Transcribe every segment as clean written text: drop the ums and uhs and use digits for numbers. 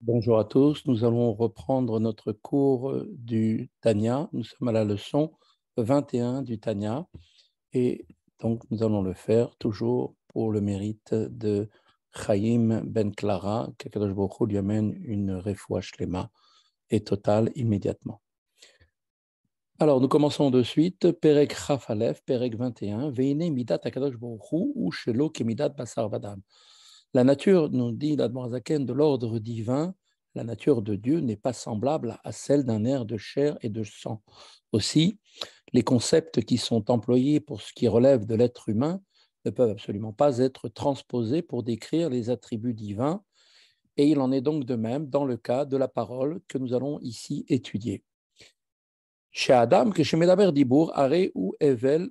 Bonjour à tous, nous allons reprendre notre cours du Tanya. Nous sommes à la leçon 21 du Tanya et donc nous allons le faire toujours pour le mérite de Chaim Ben Clara, qu'Akadosh Baruch Hu lui amène une refoua shlema et totale immédiatement. Alors nous commençons de suite, Perek Chaf Aleph, Perek 21, Veine Midat Akadosh Baruch Hu ou Shelo Kemidat Basar Vadam. La nature, nous dit l'Admorazaken, de l'ordre divin, la nature de Dieu n'est pas semblable à celle d'un air de chair et de sang. Aussi, les concepts qui sont employés pour ce qui relève de l'être humain ne peuvent absolument pas être transposés pour décrire les attributs divins, et il en est donc de même dans le cas de la parole que nous allons ici étudier. Chez Adam, que chez Medaber Dibour, Are ou Evel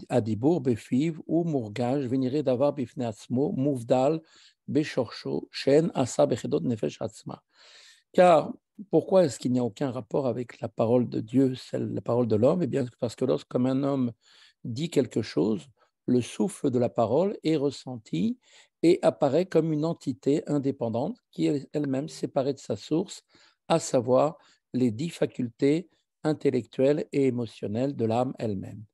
Adibour Befiv ou Mourgage, Venire Davar Bifne Atzmo, Mouvdal, Beshorcho, Shen, Asa Bechedot Nefesh Atzma. Car pourquoi est-ce qu'il n'y a aucun rapport avec la parole de Dieu, la parole de l'homme? Eh bien, parce que lorsqu'un homme dit quelque chose, le souffle de la parole est ressenti et apparaît comme une entité indépendante qui est elle-même séparée de sa source, à savoir les 10 facultés intellectuelle et émotionnelle de l'âme elle-même.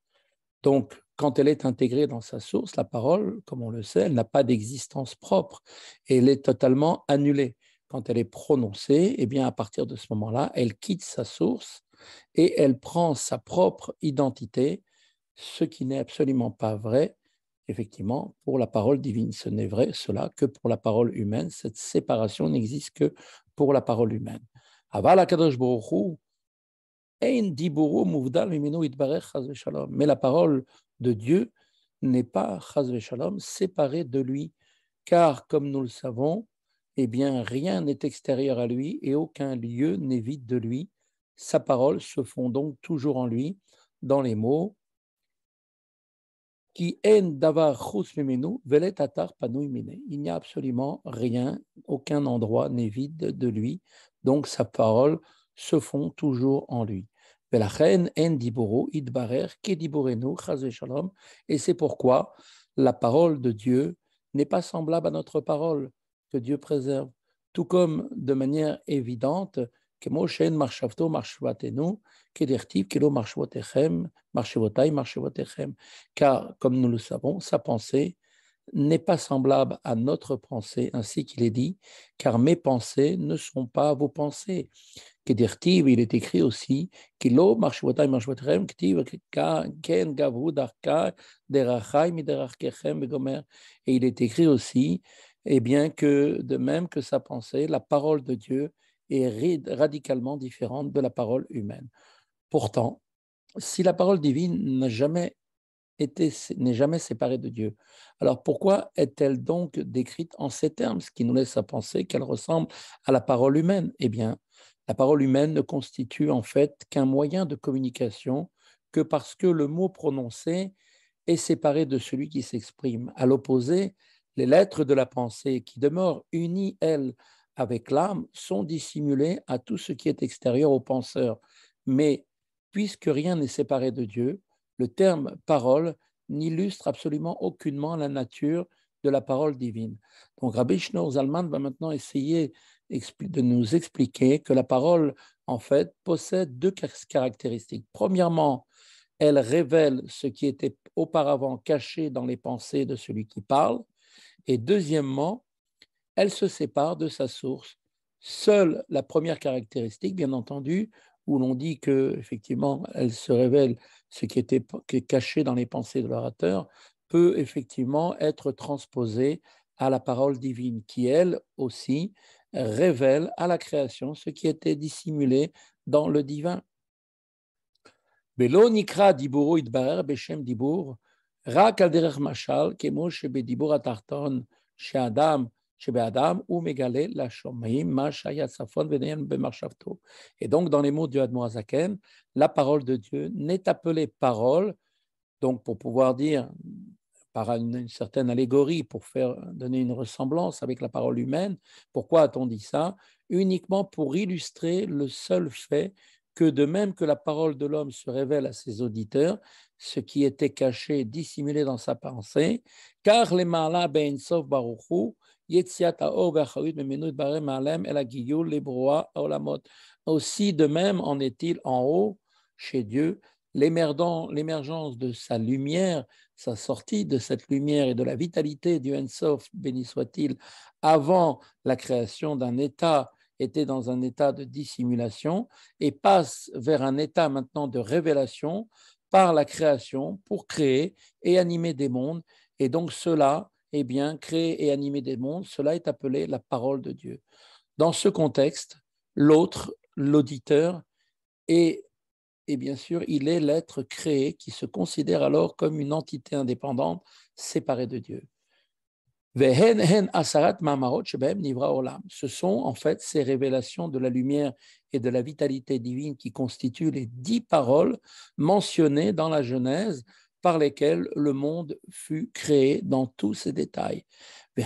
Donc, quand elle est intégrée dans sa source, la parole, comme on le sait, elle n'a pas d'existence propre et elle est totalement annulée. Quand elle est prononcée, eh bien, à partir de ce moment-là, elle quitte sa source et elle prend sa propre identité, ce qui n'est absolument pas vrai, effectivement, pour la parole divine. Ce n'est vrai cela que pour la parole humaine. Cette séparation n'existe que pour la parole humaine. Aval Akadosh Baruch Hu, mais la parole de Dieu n'est pas chas v'shalom, séparée de lui, car comme nous le savons, eh bien rien n'est extérieur à lui et aucun lieu n'est vide de lui. Sa parole se fond donc toujours en lui dans les mots qui en davar chus mimenu velet atar panui mine. Il n'y a absolument rien, aucun endroit n'est vide de lui, donc sa parole se fond toujours en lui. Et c'est pourquoi la parole de Dieu n'est pas semblable à notre parole que Dieu préserve. Tout comme de manière évidente, que Moshe marshavto marshvatenu, kedertiv kelo marshvotechem, marshvotai marshvotechem. Car, comme nous le savons, sa pensée n'est pas semblable à notre pensée, ainsi qu'il est dit, car mes pensées ne sont pas vos pensées. Kedirtiv, il est écrit aussi, Kilo marshvotai marshvotechem, ktiv ken gavru darka derachai miderachkechem begomer. Et il est écrit aussi, eh bien, que de même que sa pensée, la parole de Dieu est radicalement différente de la parole humaine. Pourtant, si la parole divine n'est jamais séparée de Dieu, alors pourquoi est-elle donc décrite en ces termes, ce qui nous laisse à penser qu'elle ressemble à la parole humaine? Eh bien, la parole humaine ne constitue en fait qu'un moyen de communication que parce que le mot prononcé est séparé de celui qui s'exprime. À l'opposé, les lettres de la pensée qui demeurent unies, elles, avec l'âme, sont dissimulées à tout ce qui est extérieur au penseur. Mais puisque rien n'est séparé de Dieu, le terme parole n'illustre absolument aucunement la nature de la parole divine. Donc Rabbi Shneur Zalman va maintenant essayer de nous expliquer que la parole, en fait, possède deux caractéristiques. Premièrement, elle révèle ce qui était auparavant caché dans les pensées de celui qui parle. Et deuxièmement, elle se sépare de sa source. Seule la première caractéristique, bien entendu, où l'on dit que effectivement, elle se révèle ce qui était caché dans les pensées de l'orateur, peut effectivement être transposée à la parole divine, qui elle aussi révèle à la création ce qui était dissimulé dans le divin. ולא נקרא דיבורו יתברר בשם דיבור, רק על דרך משל, כמו שבדיבור התחתון שאדם, שבאדם הוא מגלה לשומעים מה שהיה צפון ונעיין במחשבתו. Et donc, dans les mots du Admor Zaken, la parole de Dieu n'est appelée parole, donc pour pouvoir dire, par une certaine allégorie, pour donner une ressemblance avec la parole humaine. Pourquoi a-t-on dit ça? Uniquement pour illustrer le seul fait que de même que la parole de l'homme se révèle à ses auditeurs, ce qui était caché, dissimulé dans sa pensée, car les ma'ala ben sof baruchu, yetziat ha'or ve'achayut memenu barem ma'alem el hagiyul lebroa haolamot. Aussi de même en est-il en haut, chez Dieu, l'émergence de sa lumière, sa sortie de cette lumière et de la vitalité du Ensof, béni soit-il, avant la création d'un état, était dans un état de dissimulation et passe vers un état maintenant de révélation par la création pour créer et animer des mondes. Et donc cela, eh bien, créer et animer des mondes, cela est appelé la parole de Dieu. Dans ce contexte, l'autre, l'auditeur, est, et bien sûr, il est l'être créé qui se considère alors comme une entité indépendante séparée de Dieu. Ce sont en fait ces révélations de la lumière et de la vitalité divine qui constituent les 10 paroles mentionnées dans la Genèse par lesquelles le monde fut créé dans tous ses détails. De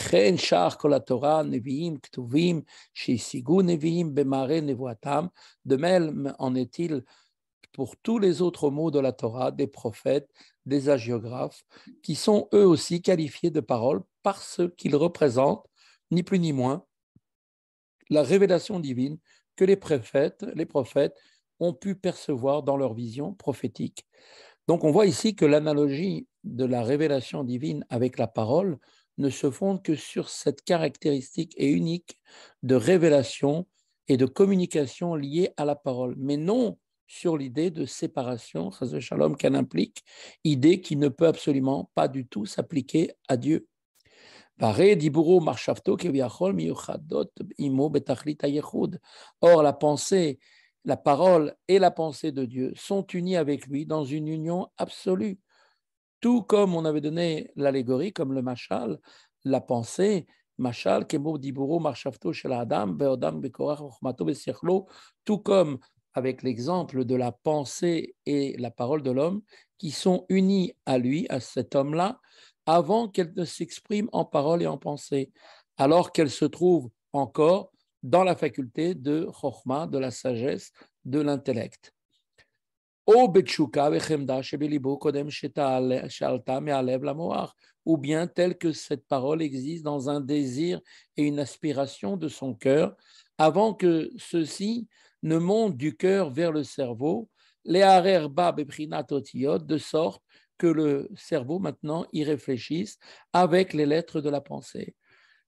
même en est-il pour tous les autres mots de la Torah, des prophètes, des hagiographes, qui sont eux aussi qualifiés de paroles parce qu'ils représentent, ni plus ni moins, la révélation divine que les prophètes ont pu percevoir dans leur vision prophétique. Donc on voit ici que l'analogie de la révélation divine avec la parole ne se fonde que sur cette caractéristique et unique de révélation et de communication liée à la parole, mais non sur l'idée de séparation, shalom, qu'elle implique, idée qui ne peut absolument pas du tout s'appliquer à Dieu. Or, la pensée, la parole et la pensée de Dieu sont unies avec lui dans une union absolue. Tout comme on avait donné l'allégorie, comme le mashal, la pensée, mashal, kemo diburo marshavto shel adam, beodam bekorach chokhmato besichlo, tout comme avec l'exemple de la pensée et la parole de l'homme, qui sont unis à lui, à cet homme-là, avant qu'elle ne s'exprime en parole et en pensée, alors qu'elle se trouve encore dans la faculté de chokhma, de la sagesse, de l'intellect. Ou bien tel que cette parole existe dans un désir et une aspiration de son cœur, avant que ceci ne monte du cœur vers le cerveau, de sorte que le cerveau maintenant y réfléchisse avec les lettres de la pensée.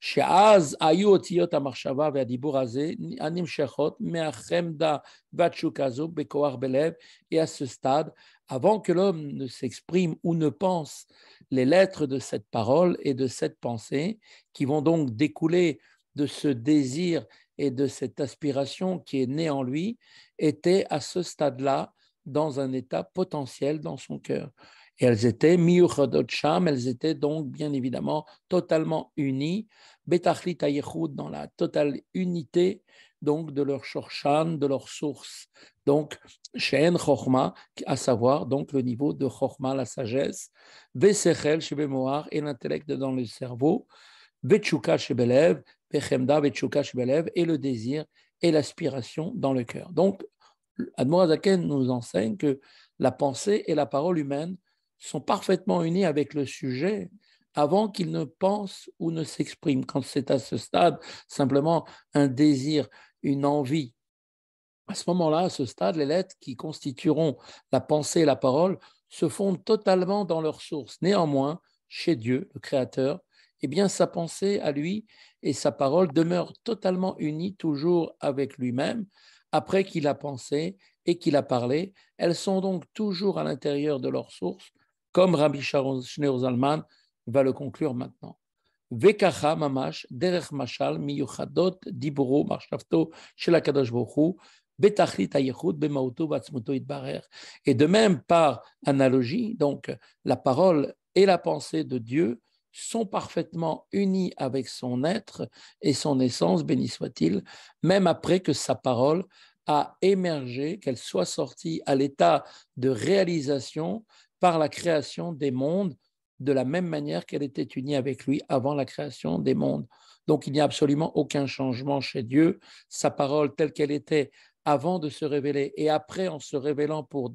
שאז היו אותיות המחשבה והדיבור הזה הנמשכות מהחמדה והתשוקה הזו בכוח בלב, et à ce stade, avant que l'homme ne s'exprime ou ne pense les lettres de cette parole et de cette pensée, qui vont donc découler de ce désir et de cette aspiration qui est née en lui, étaient à ce stade-là dans un état potentiel dans son cœur. Et elles étaient miyuchadot sham, elles étaient donc bien évidemment totalement unies, betachlit hayechud, dans la totale unité donc de leur shorshan, de leur source. Donc, she'en chokhma, à savoir donc le niveau de chokhma, la sagesse, vesechel shebemoar, et l'intellect dans le cerveau, vetchuka shebelev, vechemda vetchuka shebelev, et le désir et l'aspiration dans le cœur. Donc, Admor Hazaken nous enseigne que la pensée et la parole humaine sont parfaitement unis avec le sujet avant qu'il ne pense ou ne s'exprime. Quand c'est à ce stade simplement un désir, une envie, à ce moment-là, à ce stade, les lettres qui constitueront la pensée et la parole se fondent totalement dans leur source. Néanmoins, chez Dieu, le Créateur, eh bien, sa pensée à lui et sa parole demeurent totalement unies toujours avec lui-même après qu'il a pensé et qu'il a parlé. Elles sont donc toujours à l'intérieur de leur source, comme Rabbi Shneur Zalman va le conclure maintenant. Vekacha mamash derech mashal miyuchadot diburo marshavto shel HaKadosh Baruch Hu betachlit hayechut bemauto vatzmuto itbarer. Et de même par analogie, donc la parole et la pensée de Dieu sont parfaitement unies avec son être et son essence, béni soit-il, même après que sa parole a émergé, qu'elle soit sortie à l'état de réalisation par la création des mondes, de la même manière qu'elle était unie avec lui avant la création des mondes. Donc il n'y a absolument aucun changement chez Dieu. Sa parole telle qu'elle était avant de se révéler et après en se révélant pour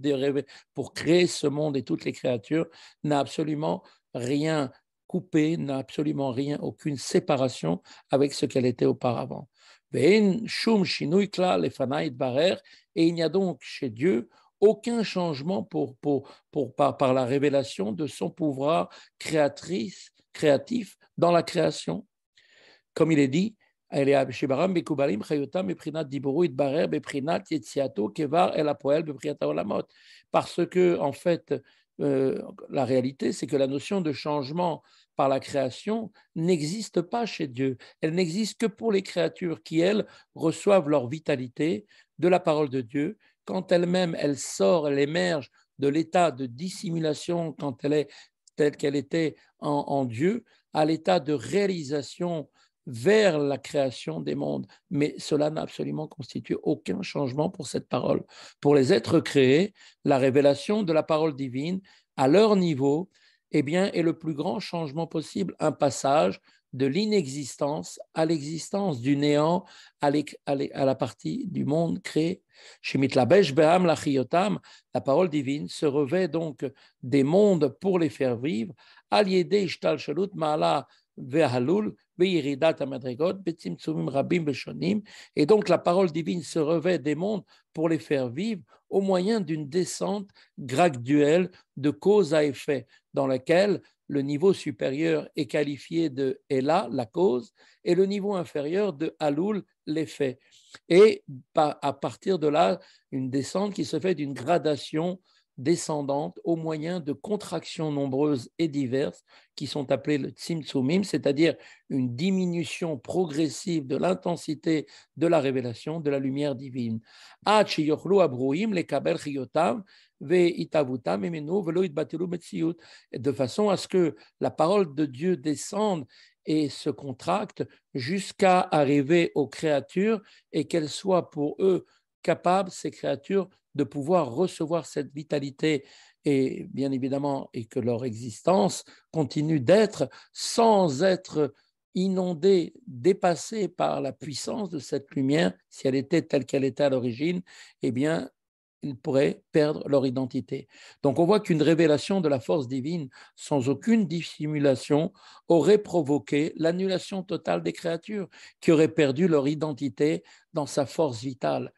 créer ce monde et toutes les créatures, n'a absolument rien coupé, n'a absolument rien, aucune séparation avec ce qu'elle était auparavant. Ve'en shum shinui klal lefanai barer, et il n'y a donc chez Dieu aucun changement par la révélation de son pouvoir créatif dans la création. Comme il est dit, parce que, en fait, la réalité, c'est que la notion de changement par la création n'existe pas chez Dieu. Elle n'existe que pour les créatures qui, elles, reçoivent leur vitalité de la parole de Dieu. Quand elle-même, elle sort, elle émerge de l'état de dissimulation quand elle est telle qu'elle était en Dieu, à l'état de réalisation vers la création des mondes. Mais cela n'a absolument constitué aucun changement pour cette parole. Pour les êtres créés, la révélation de la parole divine à leur niveau, eh bien, est le plus grand changement possible, un passage de l'inexistence à l'existence, du néant à la partie du monde créé. La parole divine se revêt donc des mondes pour les faire vivre. Et donc la parole divine se revêt des mondes pour les faire vivre au moyen d'une descente graduelle de cause à effet, dans laquelle le niveau supérieur est qualifié de Ela, la cause, et le niveau inférieur de Alul, l'effet. Et à partir de là, une descente qui se fait d'une gradation descendante au moyen de contractions nombreuses et diverses qui sont appelées le tzimtzumim, c'est-à-dire une diminution progressive de l'intensité de la révélation de la lumière divine. De façon à ce que la parole de Dieu descende et se contracte jusqu'à arriver aux créatures et qu'elles soient pour eux capables, ces créatures, de pouvoir recevoir cette vitalité et bien évidemment, et que leur existence continue d'être sans être inondée, dépassée par la puissance de cette lumière, si elle était telle qu'elle était à l'origine, eh bien, ils pourraient perdre leur identité. Donc on voit qu'une révélation de la force divine sans aucune dissimulation aurait provoqué l'annulation totale des créatures qui auraient perdu leur identité dans sa force vitale.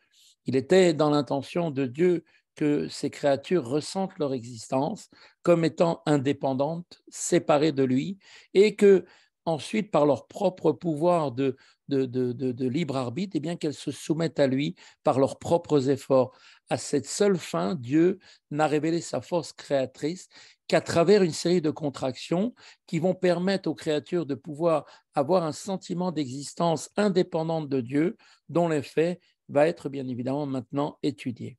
Il était dans l'intention de Dieu que ces créatures ressentent leur existence comme étant indépendantes, séparées de lui, et que ensuite, par leur propre pouvoir de libre arbitre, eh bien qu'elles se soumettent à lui par leurs propres efforts. À cette seule fin, Dieu n'a révélé sa force créatrice qu'à travers une série de contractions qui vont permettre aux créatures de pouvoir avoir un sentiment d'existence indépendante de Dieu, dont l'effet va être bien évidemment maintenant étudié.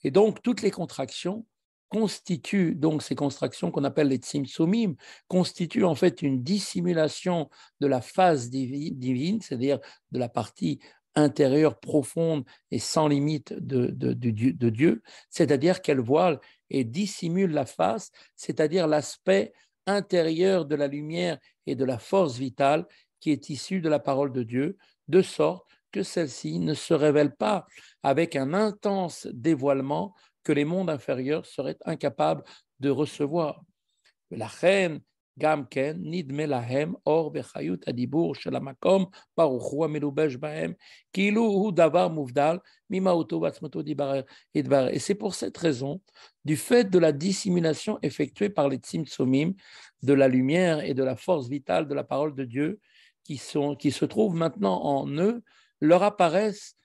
Et donc, toutes les contractions constituent, donc ces contractions qu'on appelle les tzimtzumim, constituent en fait une dissimulation de la phase divine, c'est-à-dire de la partie intérieure profonde et sans limite de Dieu, c'est-à-dire qu'elle voile et dissimule la face, c'est-à-dire l'aspect intérieur de la lumière et de la force vitale qui est issue de la parole de Dieu, de sorte que celle-ci ne se révèle pas avec un intense dévoilement que les mondes inférieurs seraient incapables de recevoir. La reine Gamken, nidme lahem or bechayut adibur shel hamakom baruch hu amelubesh bahem kilu hu davar muvdal mimauto batzmato dibarer. Et c'est pour cette raison, du fait de la dissimulation effectuée par les tzimtzumim, de la lumière et de la force vitale de la parole de Dieu, qui se trouvent maintenant en eux, leur apparaissent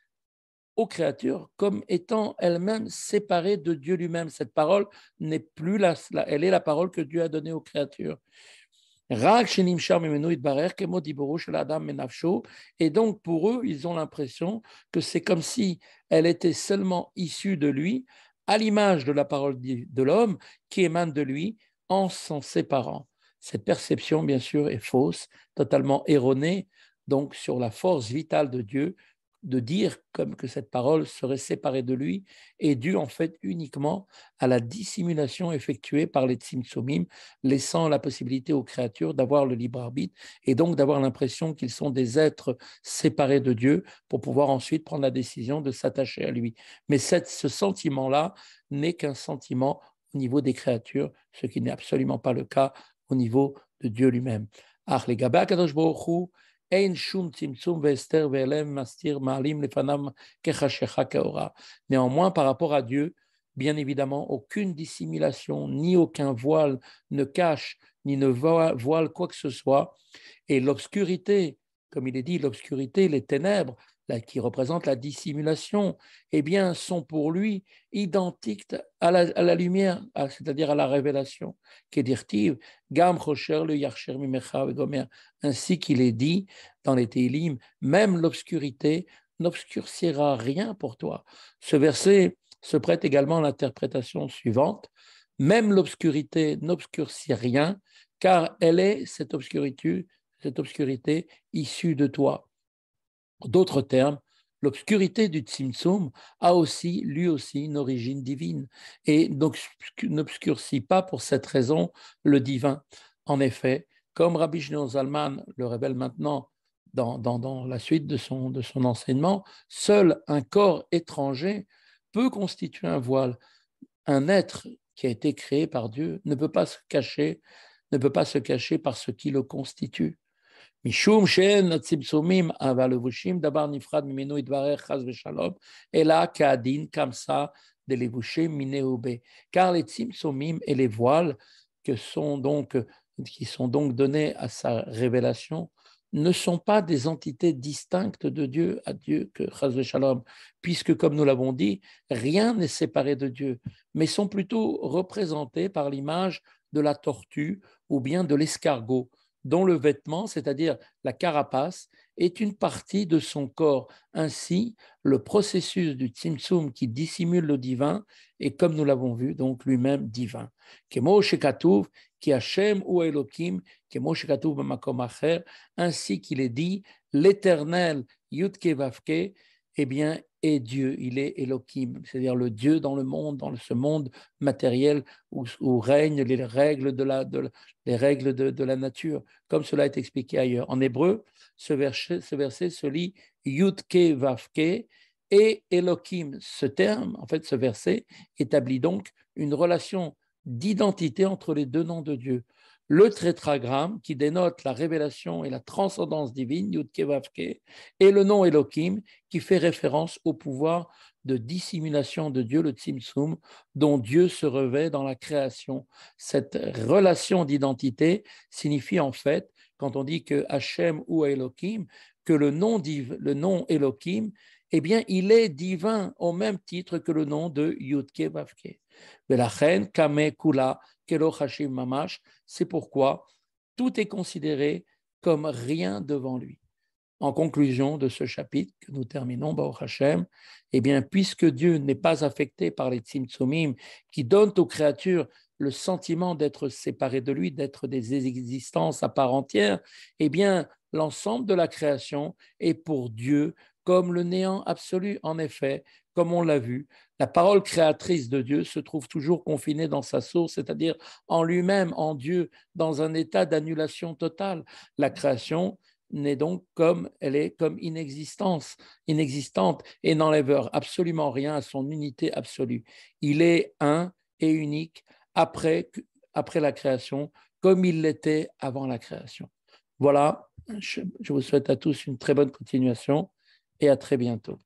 aux créatures comme étant elles-mêmes séparées de Dieu lui-même. Cette parole n'est plus elle est la parole que Dieu a donnée aux créatures. Et donc pour eux, ils ont l'impression que c'est comme si elle était seulement issue de lui, à l'image de la parole de l'homme qui émane de lui en s'en séparant. Cette perception, bien sûr, est fausse, totalement erronée, donc sur la force vitale de Dieu, de dire comme que cette parole serait séparée de lui est due en fait uniquement à la dissimulation effectuée par les tzimtzumim, laissant la possibilité aux créatures d'avoir le libre arbitre et donc d'avoir l'impression qu'ils sont des êtres séparés de Dieu pour pouvoir ensuite prendre la décision de s'attacher à lui. Mais ce sentiment-là n'est qu'un sentiment au niveau des créatures, ce qui n'est absolument pas le cas au niveau de Dieu lui-même. Néanmoins, par rapport à Dieu, bien évidemment, aucune dissimulation, ni aucun voile ne cache, ni ne voile quoi que ce soit. Et l'obscurité, comme il est dit, l'obscurité, les ténèbres, qui représentent la dissimulation, eh bien, sont pour lui identiques à la lumière, c'est-à-dire à la révélation. Kedirtiv, Gam Chosher le Yarcher Mimecha Vegomer, ainsi qu'il est dit dans les Télim, même l'obscurité n'obscurcira rien pour toi. Ce verset se prête également à l'interprétation suivante. Même l'obscurité n'obscurcit rien, car elle est cette obscurité issue de toi. D'autres termes, l'obscurité du Tzimtzum a aussi, lui aussi, une origine divine et donc n'obscurcit pas pour cette raison le divin. En effet, comme Rabbi Shneor Zalman le révèle maintenant dans la suite de son enseignement, seul un corps étranger peut constituer un voile. Un être qui a été créé par Dieu ne peut pas se cacher par ce qui le constitue. משום שאין הצמצומים והלבושים דבר נפרד ממנו יתברך חס ושלום, אלא כדין כמסה דלבושים מינהו בה. Car les tzimtzumim et les voiles qui sont donc donnés à sa révélation ne sont pas des entités distinctes de Dieu, à Dieu que chas v'shalom, puisque comme nous l'avons dit, rien n'est séparé de Dieu, mais sont plutôt représentés par l'image de la tortue ou bien de l'escargot, dont le vêtement, c'est-à-dire la carapace, est une partie de son corps. Ainsi, le processus du tzimtzum qui dissimule le divin est, comme nous l'avons vu, donc lui-même divin. Kemo shekatuv, ki Hashem ou Elokim, kemo shekatuv b'makom acher, ainsi qu'il est dit, l'Éternel, Yudke Vavke, eh bien, est Dieu, il est Elohim, c'est-à-dire le Dieu dans le monde, dans ce monde matériel où règnent les règles de la nature, comme cela est expliqué ailleurs. En hébreu, ce verset se lit Yudke Vavke et Elohim. Ce terme, en fait, ce verset établit donc une relation d'identité entre les deux noms de Dieu. Le tétragramme qui dénote la révélation et la transcendance divine, Yudke Vavke, et le nom Elohim qui fait référence au pouvoir de dissimulation de Dieu, le Tzimtzum, dont Dieu se revêt dans la création. Cette relation d'identité signifie en fait, quand on dit que Hachem ou Elohim, que le nom Elohim, eh bien, il est divin au même titre que le nom de Yudke Vavke. Velachen Kame Kula Kelo Hashim Mamash, c'est pourquoi tout est considéré comme rien devant lui. En conclusion de ce chapitre que nous terminons, Baruch Hashem, eh bien, puisque Dieu n'est pas affecté par les tzimtzumim qui donnent aux créatures le sentiment d'être séparées de lui, d'être des existences à part entière, eh bien, l'ensemble de la création est pour Dieu comme le néant absolu. En effet, comme on l'a vu, la parole créatrice de Dieu se trouve toujours confinée dans sa source, c'est-à-dire en lui-même, en Dieu, dans un état d'annulation totale. La création n'est donc elle est comme inexistante et n'enlève absolument rien à son unité absolue. Il est un et unique après la création, comme il l'était avant la création. Voilà, je vous souhaite à tous une très bonne continuation et à très bientôt.